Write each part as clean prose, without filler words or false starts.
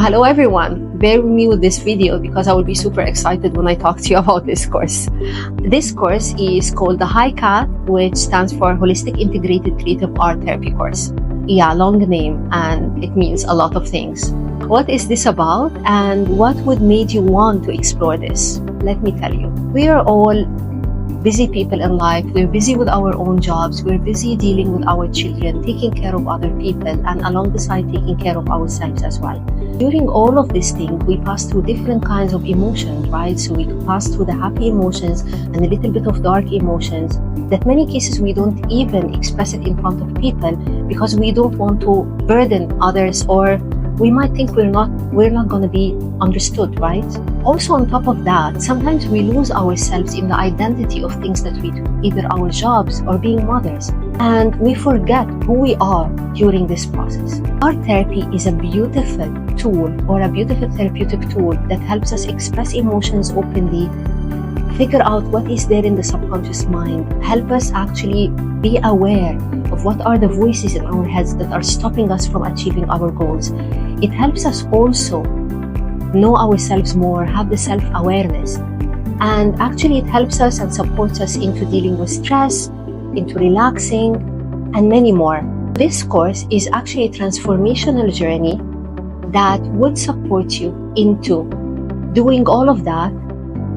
Hello everyone, bear with me with this video because I will be super excited when I talk to you about this course. This course is called the HICAT, which stands for Holistic Integrated Creative Art Therapy Course. Yeah, long name, and it means a lot of things. What is this about and what would made you want to explore this? Let me tell you. We are all busy people in life. We're busy with our own jobs. We're busy dealing with our children, taking care of other people, and along the side, taking care of ourselves as well. During all of these things, we pass through different kinds of emotions, right? So we pass through the happy emotions and a little bit of dark emotions that many cases we don't even express it in front of people because we don't want to burden others, or we might think we're not going to be understood, right? Also, on top of that, sometimes we lose ourselves in the identity of things that we do, either our jobs or being mothers, and we forget who we are during this process. Art therapy is a beautiful tool, or a beautiful therapeutic tool that helps us express emotions openly, figure out what is there in the subconscious mind, help us actually be aware of what are the voices in our heads that are stopping us from achieving our goals. It helps us also know ourselves more, have the self-awareness, and actually it helps us and supports us into dealing with stress, into relaxing, and many more. This course is actually a transformational journey that would support you into doing all of that,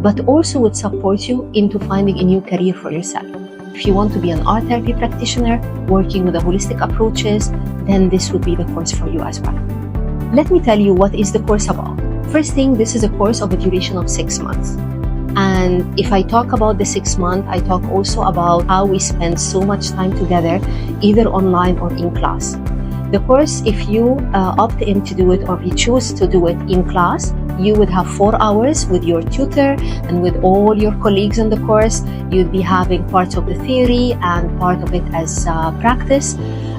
but also would support you into finding a new career for yourself. If you want to be an art therapy practitioner working with the holistic approaches, then this would be the course for you as well. Let me tell you what is the course about. First thing, this is a course of a duration of 6 months. And if I talk about the 6 months, I talk also about how we spend so much time together, either online or in class. The course, if you opt in to do it or you choose to do it in class, you would have 4 hours with your tutor and with all your colleagues in the course. You'd be having parts of the theory and part of it as practice.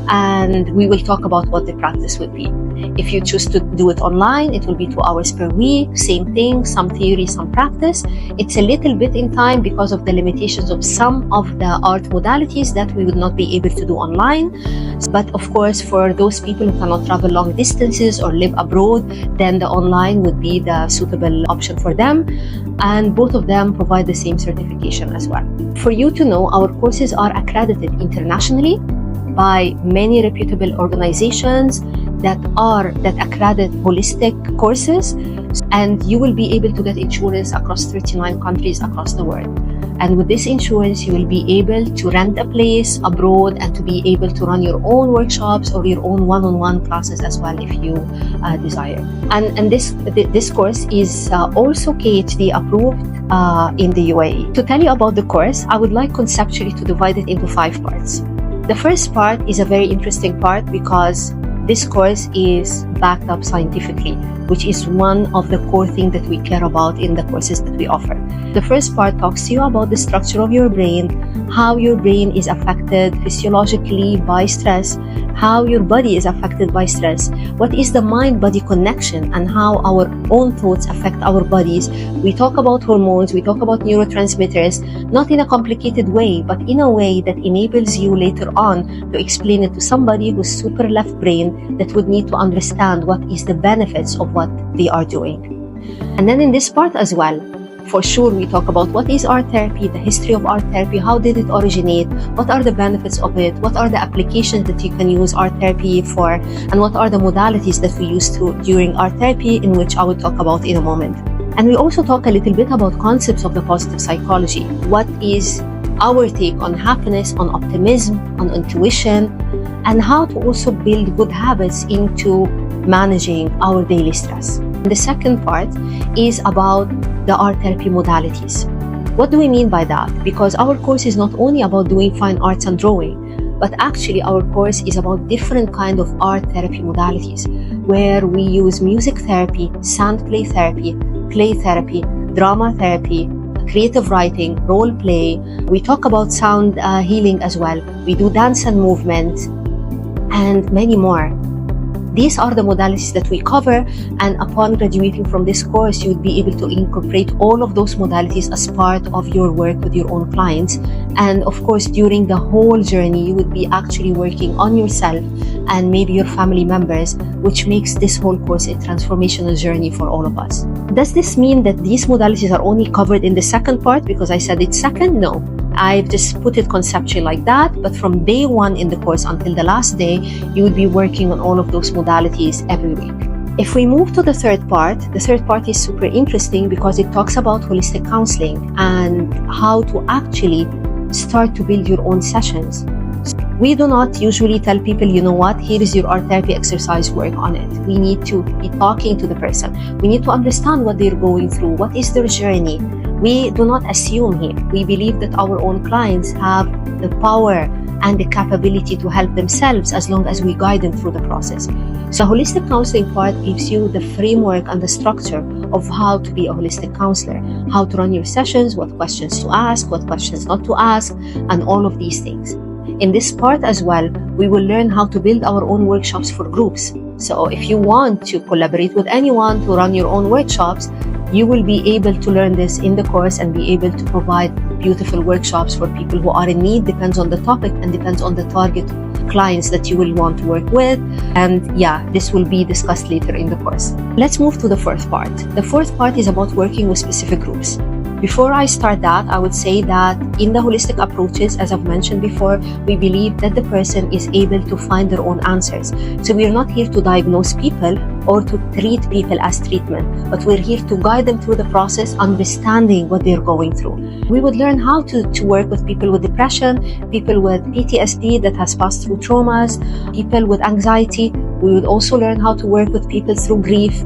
And we will talk about what the practice would be. If you choose to do it online, it will be 2 hours per week, same thing, some theory, some practice. It's a little bit in time because of the limitations of some of the art modalities that we would not be able to do online. But of course, for those people who cannot travel long distances or live abroad, then the online would be the suitable option for them. And both of them provide the same certification as well. For you to know, our courses are accredited internationally by many reputable organizations that accredit holistic courses, and you will be able to get insurance across 39 countries across the world. And with this insurance, you will be able to rent a place abroad and to be able to run your own workshops or your own one-on-one classes as well if you desire. And this course is also PhD approved in the UAE. To tell you about the course, I would like conceptually to divide it into 5 parts. The first part is a very interesting part because this course is backed up scientifically, which is one of the core things that we care about in the courses that we offer. The first part talks to you about the structure of your brain, how your brain is affected physiologically by stress, how your body is affected by stress, what is the mind-body connection, and how our own thoughts affect our bodies. We talk about hormones, we talk about neurotransmitters, not in a complicated way, but in a way that enables you later on to explain it to somebody who's super left brain that would need to understand what is the benefits of what they are doing. And then in this part as well, for sure, we talk about what is art therapy, the history of art therapy, how did it originate, what are the benefits of it, what are the applications that you can use art therapy for, and what are the modalities that we use during art therapy, in which I will talk about in a moment. And we also talk a little bit about concepts of the positive psychology. What is our take on happiness, on optimism, on intuition, and how to also build good habits into managing our daily stress. The second part is about the art therapy modalities. What do we mean by that? Because our course is not only about doing fine arts and drawing, but actually our course is about different kind of art therapy modalities, where we use music therapy, sound play therapy, drama therapy, creative writing, role play. We talk about sound healing as well. We do dance and movement, and many more. These are the modalities that we cover, and upon graduating from this course, you would be able to incorporate all of those modalities as part of your work with your own clients. And of course, during the whole journey, you would be actually working on yourself and maybe your family members, which makes this whole course a transformational journey for all of us. Does this mean that these modalities are only covered in the second part because I said it's second? No. I've just put it conceptually like that, but from day one in the course until the last day, you would be working on all of those modalities every week. If we move to the third part is super interesting because it talks about holistic counseling and how to actually start to build your own sessions. We do not usually tell people, you know what, here is your art therapy exercise, work on it. We need to be talking to the person. We need to understand what they're going through, what is their journey. We do not assume here. We believe that our own clients have the power and the capability to help themselves as long as we guide them through the process. So holistic counseling part gives you the framework and the structure of how to be a holistic counselor, how to run your sessions, what questions to ask, what questions not to ask, and all of these things. In this part as well, we will learn how to build our own workshops for groups. So if you want to collaborate with anyone to run your own workshops, you will be able to learn this in the course and be able to provide beautiful workshops for people who are in need. Depends on the topic and depends on the target clients that you will want to work with. And yeah, this will be discussed later in the course. Let's move to the fourth part. The fourth part is about working with specific groups. Before I start that, I would say that in the holistic approaches, as I've mentioned before, we believe that the person is able to find their own answers. So we're not here to diagnose people or to treat people as treatment, but we're here to guide them through the process, understanding what they're going through. We would learn how to work with people with depression, people with PTSD that has passed through traumas, people with anxiety. We would also learn how to work with people through grief.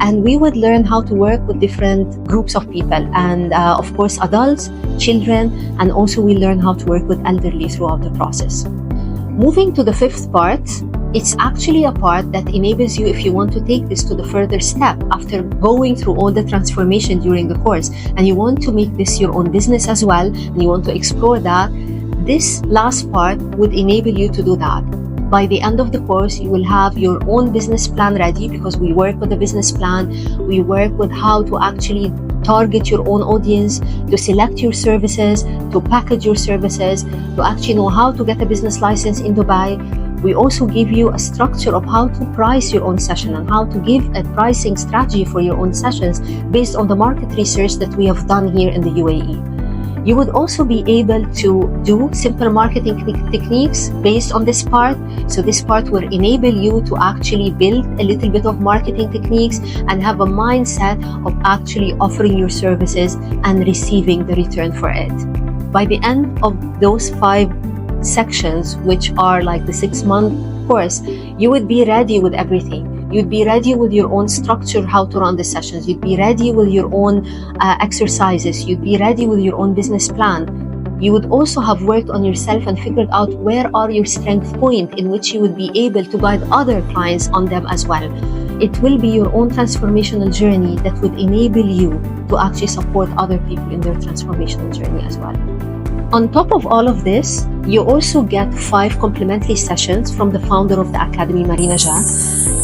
And we would learn how to work with different groups of people and of course adults, children, and also we learn how to work with elderly throughout the process. Moving to the fifth part, it's actually a part that enables you, if you want to take this to the further step after going through all the transformation during the course and you want to make this your own business as well and you want to explore that, this last part would enable you to do that. By the end of the course, you will have your own business plan ready because we work with a business plan. We work with how to actually target your own audience, to select your services, to package your services, to actually know how to get a business license in Dubai. We also give you a structure of how to price your own session and how to give a pricing strategy for your own sessions based on the market research that we have done here in the UAE. You would also be able to do simple marketing techniques based on this part. So this part will enable you to actually build a little bit of marketing techniques and have a mindset of actually offering your services and receiving the return for it. By the end of those 5 sections, which are like the 6-month course, you would be ready with everything. You'd be ready with your own structure, how to run the sessions. You'd be ready with your own exercises. You'd be ready with your own business plan. You would also have worked on yourself and figured out where are your strength points in which you would be able to guide other clients on them as well. It will be your own transformational journey that would enable you to actually support other people in their transformational journey as well. On top of all of this, you also get 5 complimentary sessions from the founder of the Academy, Marina Jah.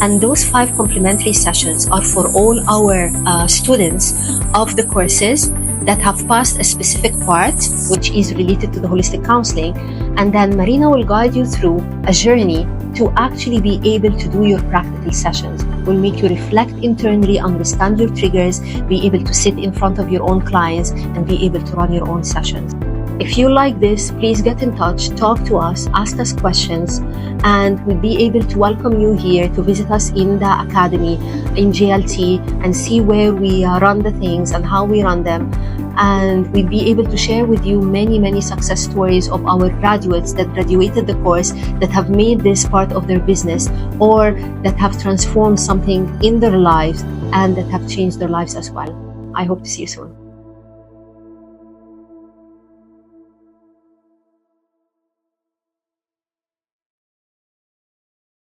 And those 5 complimentary sessions are for all our students of the courses that have passed a specific part, which is related to the holistic counseling. And then Marina will guide you through a journey to actually be able to do your practical sessions. Will make you reflect internally, understand your triggers, be able to sit in front of your own clients and be able to run your own sessions. If you like this, please get in touch, talk to us, ask us questions, and we'll be able to welcome you here to visit us in the Academy, in JLT, and see where we run the things and how we run them. And we'll be able to share with you many success stories of our graduates that graduated the course, that have made this part of their business, or that have transformed something in their lives and that have changed their lives as well. I hope to see you soon.